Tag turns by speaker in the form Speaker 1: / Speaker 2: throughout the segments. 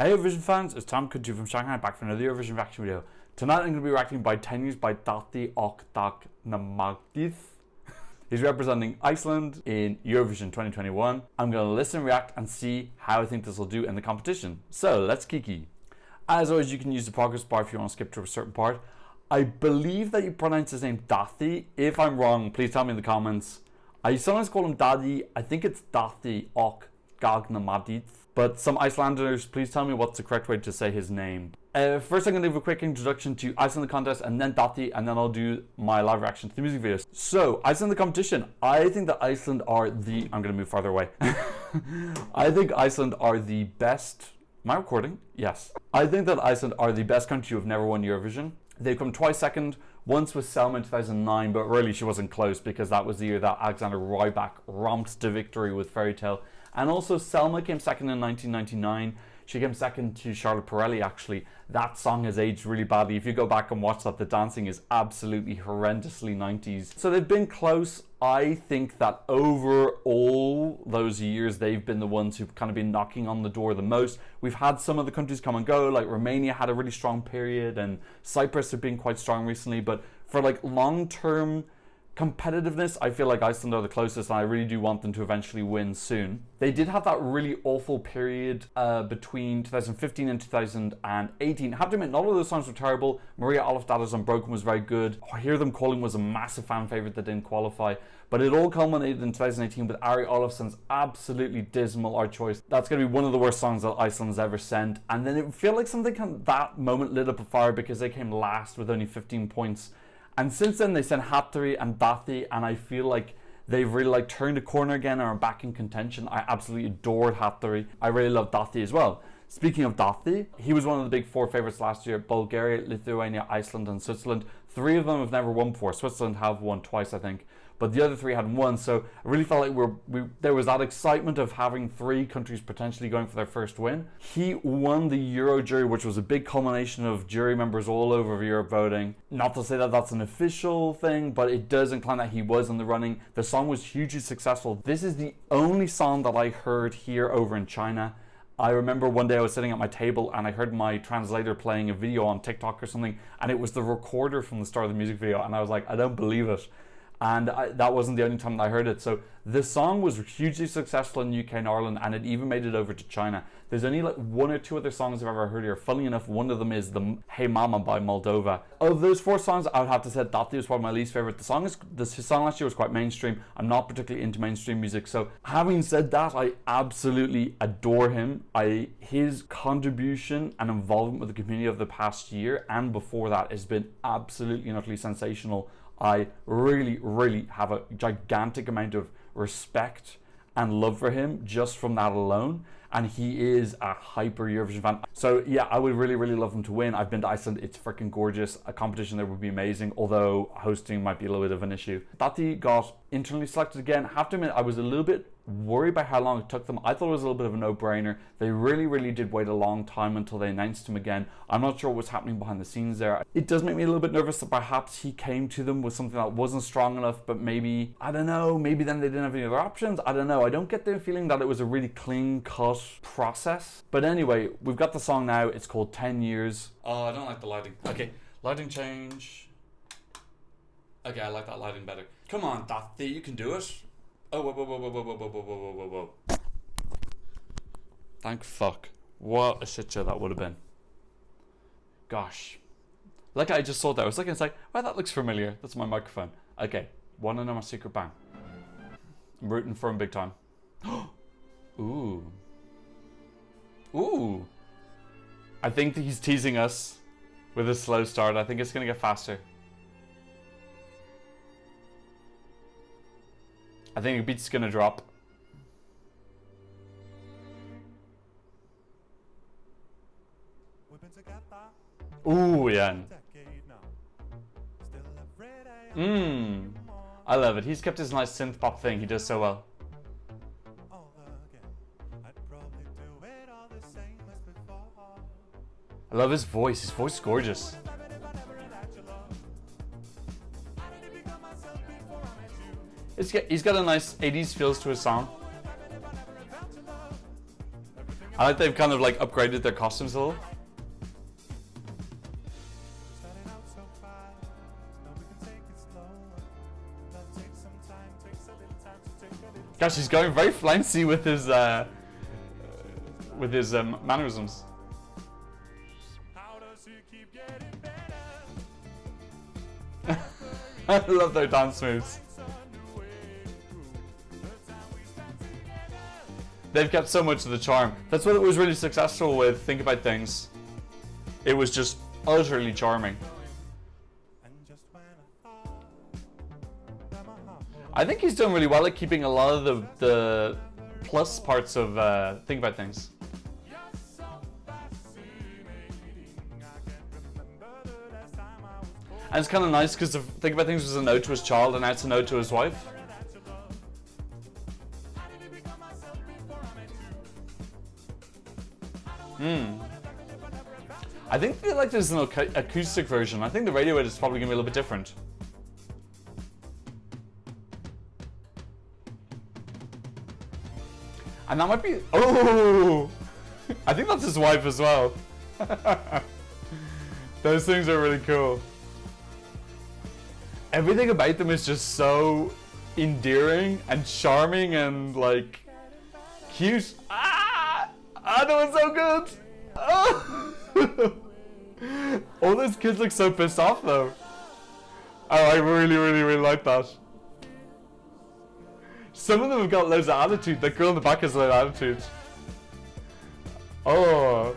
Speaker 1: Hey Eurovision fans, it's Tom Kuntu from Shanghai back for another Eurovision reaction video. Tonight I'm going to be reacting by 10 Years by Daði och Gagnamagnið. He's representing Iceland in Eurovision 2021. I'm going to listen, react and see how I think this will do in the competition. So let's kiki. As always, you can use the progress bar if you want to skip to a certain part. I believe that you pronounce his name Daði. If I'm wrong, please tell me in the comments. I sometimes call him Daði. I think it's Daði och Gagnamagnið. But some Icelanders, please tell me what's the correct way to say his name. First I'm going to give a quick introduction to Iceland the contest and then Daði, and then I'll do my live reaction to the music videos. So, Iceland the competition. I think that Iceland are the... I'm going to move farther away. I think Iceland are the best... Am I recording? Yes. I think that Iceland are the best country who have never won Eurovision. They've come twice second, once with Selma in 2009, but really she wasn't close because that was the year that Alexander Rybak romped to victory with Fairy Tale. And also Selma came second in 1999. She came second to Charlotte Pirelli actually. That song has aged really badly. If you go back and watch that, the dancing is absolutely horrendously 90s. So they've been close. I think that over all those years, they've been the ones who've kind of been knocking on the door the most. We've had some of the countries come and go, like Romania had a really strong period and Cyprus have been quite strong recently. But for like long-term competitiveness, I feel like Iceland are the closest, and I really do want them to eventually win soon. They did have that really awful period between 2015 and 2018. I have to admit, not all of those songs were terrible. Maria Olafsdottir's Unbroken was very good. I Hear Them Calling was a massive fan favorite that didn't qualify. But it all culminated in 2018 with Ari Olafsson's absolutely dismal Our Choice. That's going to be one of the worst songs that Iceland's ever sent. And then it felt like something that moment lit up a fire because they came last with only 15 points. And since then they sent Hattori and Daði, and I feel like they've really turned a corner again and are back in contention. I absolutely adored Hattori. I really love Daði as well. Speaking of Daði, he was one of the big four favorites last year. Bulgaria, Lithuania, Iceland and Switzerland. 3 of them have never won before. Switzerland have won twice, I think. But the other 3 hadn't won, so I really felt like there was that excitement of having 3 countries potentially going for their first win. He won the Euro jury, which was a big culmination of jury members all over Europe voting. Not to say that that's an official thing, but it does incline that he was in the running. The song was hugely successful. This is the only song that I heard here over in China. I remember one day I was sitting at my table and I heard my translator playing a video on TikTok or something, and it was the recorder from the start of the music video, and I was like, I don't believe it. And that wasn't the only time that I heard it. So this song was hugely successful in the UK and Ireland, and it even made it over to China. There's only like 1 or 2 other songs I've ever heard here. Funnily enough, one of them is the Hey Mama by Moldova. Of those 4 songs, I would have to say Daði was probably my least favorite. The song last year was quite mainstream. I'm not particularly into mainstream music. So having said that, I absolutely adore him. His contribution and involvement with the community of the past year and before that has been absolutely and utterly sensational. I really, really have a gigantic amount of respect and love for him just from that alone. And he is a hyper Eurovision fan. So yeah, I would really, really love him to win. I've been to Iceland. It's freaking gorgeous. A competition there would be amazing, although hosting might be a little bit of an issue. Daði got internally selected again. I have to admit, I was a little bit worried by how long it took them. I thought it was a little bit of a no-brainer. They really, really did wait a long time until they announced him again. I'm not sure what was happening behind the scenes there. It does make me a little bit nervous that perhaps he came to them with something that wasn't strong enough, but maybe, I don't know, maybe then they didn't have any other options. I don't know. I don't get the feeling that it was a really clean-cut process. But anyway, we've got the song now. It's called 10 Years. Oh, I don't like the lighting. Okay, lighting change. Okay, I like that lighting better. Come on, Daði, you can do it. Oh, whoa, whoa, whoa, whoa, whoa, whoa, whoa, whoa, whoa, whoa. Thank fuck. What a shit show that would have been. Gosh. Like I just saw that. I was looking, it's like, well, that looks familiar. That's my microphone. Okay. Wanna know my secret bang? I'm rooting for him big time. Ooh. Ooh. I think that he's teasing us with a slow start. I think it's gonna get faster. I think the beat's gonna drop. Ooh, yeah. I love it. He's kept his nice synth pop thing. He does so well. I love his voice. His voice is gorgeous. He's got a nice 80s feels to his song. I like they've kind of like upgraded their costumes a little. Gosh, he's going very flouncy with his mannerisms. I love their dance moves. They've kept so much of the charm. That's what it was really successful with Think About Things. It was just utterly charming. I think he's done really well at keeping a lot of the plus parts of Think About Things. And it's kind of nice because Think About Things was an ode to his child and now it's an ode to his wife. I think they like this is an acoustic version. I think the radio edit is probably going to be a little bit different. And that might be... Oh! I think that's his wife as well. Those things are really cool. Everything about them is just so endearing and charming and like cute. Ah! I know it's so good! Oh! All those kids look so pissed off though. Oh, I really like that. Some of them have got loads of attitude. That girl in the back has a lot of attitude. Oh.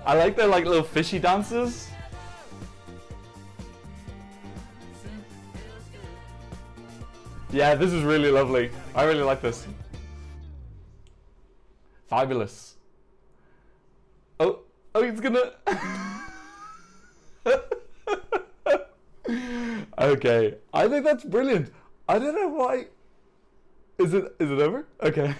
Speaker 1: I like their like little fishy dances. Yeah, this is really lovely. I really like this. Fabulous. Oh, he's gonna... Okay, I think that's brilliant. I don't know why. Is it over? Okay.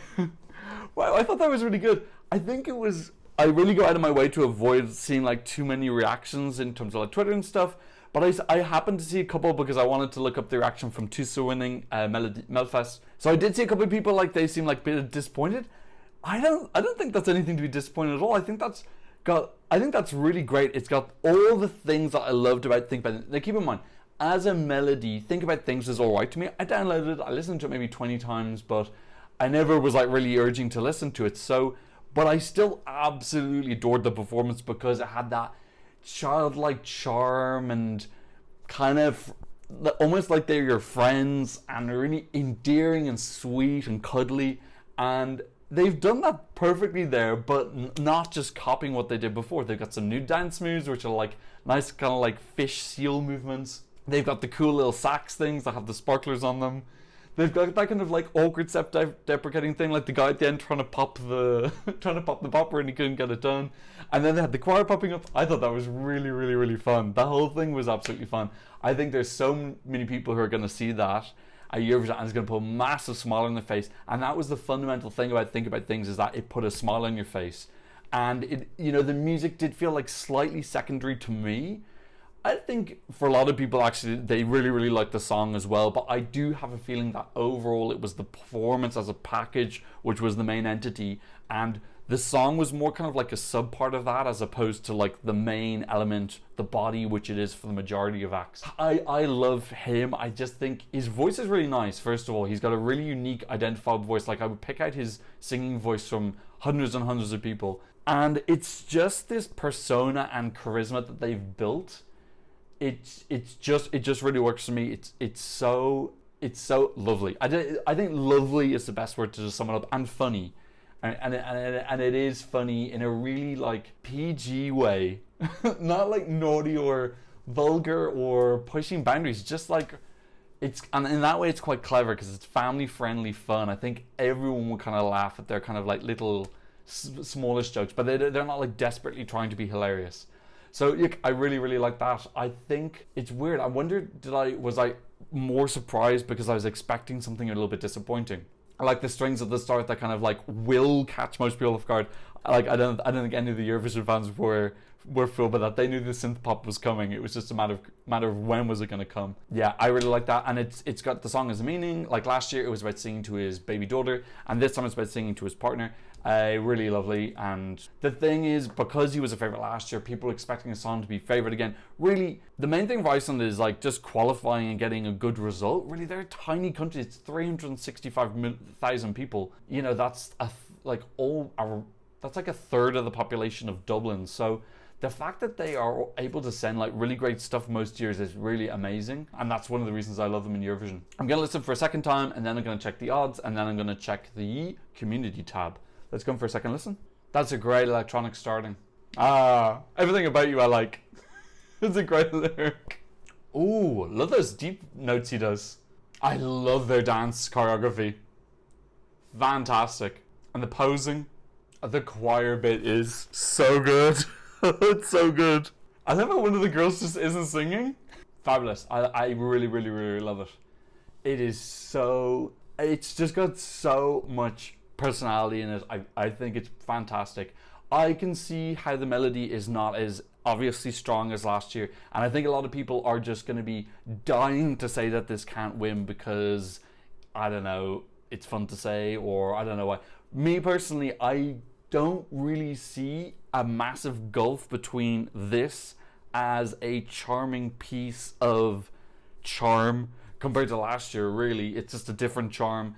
Speaker 1: Wow, I thought that was really good. I think it was. I really go out of my way to avoid seeing like too many reactions in terms of like Twitter and stuff. But I happened to see a couple because I wanted to look up the reaction from Tusa winning Melfest. So I did see a couple of people like they seem like a bit disappointed. I don't think that's anything to be disappointed at all. I think that's really great. It's got all the things that I loved about Think About It. Now keep in mind, as a melody, Think About Things is alright to me. I downloaded it, I listened to it maybe 20 times, but I never was like really urging to listen to it. So, but I still absolutely adored the performance because it had that childlike charm and kind of almost like they're your friends and really endearing and sweet and cuddly, and they've done that perfectly there, but not just copying what they did before. They've got some new dance moves which are like nice kind of like fish seal movements. They've got the cool little sax things that have the sparklers on them. They've got that kind of like awkward self-deprecating thing, like the guy at the end trying to pop the popper and he couldn't get it done. And then they had the choir popping up. I thought that was really fun. That whole thing was absolutely fun. I think there's so many people who are going to see that at Eurovision and it's going to put a massive smile on their face. And that was the fundamental thing about Think About Things, is that it put a smile on your face. And it, you know, the music did feel like slightly secondary to me. I think for a lot of people actually they really like the song as well, but I do have a feeling that overall it was the performance as a package which was the main entity, and the song was more kind of like a sub part of that as opposed to like the main element, the body, which it is for the majority of acts. I love him. I just think his voice is really nice. First of all, he's got a really unique identifiable voice. Like I would pick out his singing voice from hundreds and hundreds of people, and it's just this persona and charisma that they've built. It just really works for me. It's so lovely. I think lovely is the best word to just sum it up, and funny, and it is funny in a really like PG way, not like naughty or vulgar or pushing boundaries. Just like and in that way it's quite clever because it's family friendly fun. I think everyone will kind of laugh at their kind of like little smallish jokes, but they're not like desperately trying to be hilarious. So I really like that. I think it's weird. I wonder, was I more surprised because I was expecting something a little bit disappointing? I like the strings at the start that kind of like will catch most people off guard. I don't think any of the Eurovision fans were fooled by that. They knew the synth pop was coming. It was just a matter of when was it going to come. Yeah, I really like that, and it's got, the song has a meaning. Like last year, it was about singing to his baby daughter, and this time it's about singing to his partner. Really lovely. And the thing is, because he was a favorite last year, people are expecting a song to be favorite again. Really, the main thing for Iceland is like just qualifying and getting a good result. Really, they're a tiny country. It's 365,000 people. You know, that's like a third of the population of Dublin. So the fact that they are able to send like really great stuff most years is really amazing, and that's one of the reasons I love them in Eurovision. I'm going to listen for a second time, and then I'm going to check the odds, and then I'm going to check the community tab. Let's go for a second listen. That's a great electronic starting. Everything about you I like. It's a great lyric. Ooh, love those deep notes he does. I love their dance choreography. Fantastic. And the posing. The choir bit is so good. It's so good. I love how one of the girls just isn't singing. Fabulous. I really, really, really love it. It's just got so much personality in it. I think it's fantastic. I can see how the melody is not as obviously strong as last year, and I think a lot of people are just going to be dying to say that this can't win because, I don't know, it's fun to say, or I don't know why. Me personally, I don't really see a massive gulf between this as a charming piece of charm compared to last year. Really, it's just a different charm.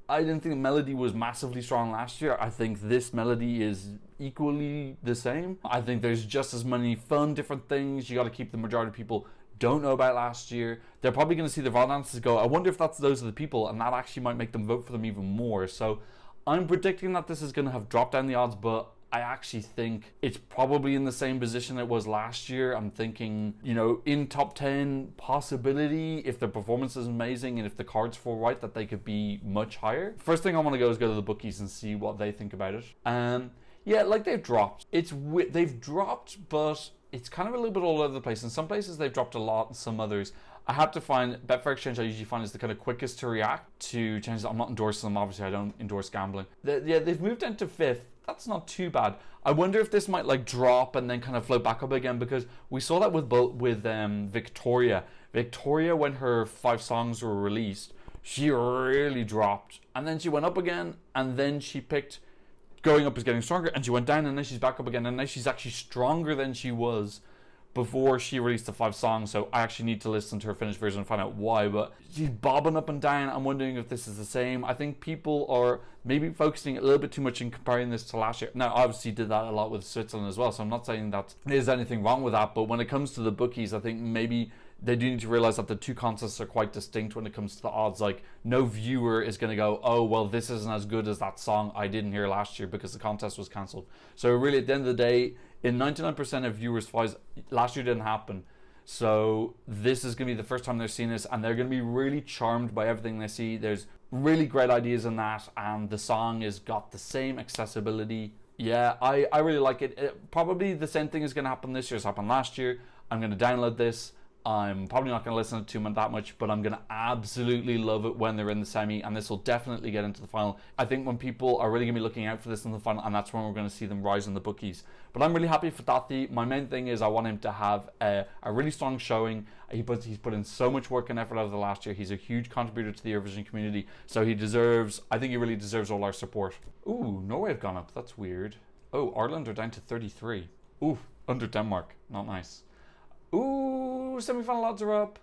Speaker 1: I didn't think the melody was massively strong last year. I think this melody is equally the same. I think there's just as many fun different things. You got to keep the majority of people don't know about last year. They're probably going to see the Vol dancers go, I wonder if those are the people, and that actually might make them vote for them even more. So I'm predicting that this is going to have dropped down the odds, but I actually think it's probably in the same position it was last year. I'm thinking, you know, in top 10 possibility, if the performance is amazing and if the cards fall right, that they could be much higher. First thing I want to go is go to the bookies and see what they think about it. Yeah, like they've dropped. They've dropped, but it's kind of a little bit all over the place. In some places they've dropped a lot, in some others. I have to find, Betfair Exchange I usually find is the kind of quickest to react to changes. I'm not endorsing them, obviously I don't endorse gambling. They've moved into 5th. That's not too bad. I wonder if this might like drop and then kind of float back up again, because we saw that with Victoria. Victoria, when her 5 songs were released, she really dropped, and then she went up again, and then she picked going up is getting stronger, and she went down, and then she's back up again, and now she's actually stronger than she was before she released the 5 songs. So I actually need to listen to her finished version and find out why, but she's bobbing up and down. I'm wondering if this is the same. I think people are maybe focusing a little bit too much in comparing this to last year. Now, I obviously did that a lot with Switzerland as well, so I'm not saying that there's anything wrong with that, but when it comes to the bookies, I think maybe they do need to realize that the two contests are quite distinct when it comes to the odds. Like, no viewer is going to go, oh, well, this isn't as good as that song I didn't hear last year because the contest was cancelled. So really, at the end of the day, in 99% of viewers' eyes, last year didn't happen. So this is going to be the first time they're seeing this, and they're going to be really charmed by everything they see. There's really great ideas in that, and the song has got the same accessibility. Yeah, I really like it. Probably the same thing is going to happen this year as happened last year. I'm going to download this. I'm probably not going to listen to them that much, but I'm going to absolutely love it when they're in the semi, and this will definitely get into the final. I think when people are really going to be looking out for this in the final, and that's when we're going to see them rise in the bookies. But I'm really happy for Daði. My main thing is I want him to have a really strong showing. He's put in so much work and effort out of the last year. He's a huge contributor to the Eurovision community, so I think he really deserves all our support. Ooh, Norway have gone up. That's weird. Oh, Ireland are down to 33. Ooh, under Denmark. Not nice. Ooh, semi-final odds are up.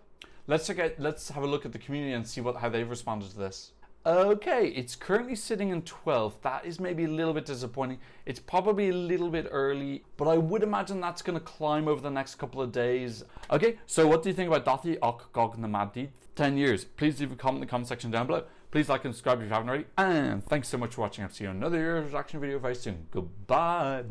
Speaker 1: Let's have a look at the community and see how they've responded to this. Okay, it's currently sitting in 12th. That is maybe a little bit disappointing. It's probably a little bit early, but I would imagine that's going to climb over the next couple of days. Okay, so what do you think about Daði och Gagnamagnið? 10 years. Please leave a comment in the comment section down below. Please like and subscribe if you haven't already. And thanks so much for watching. I'll see you in another reaction video very soon. Goodbye.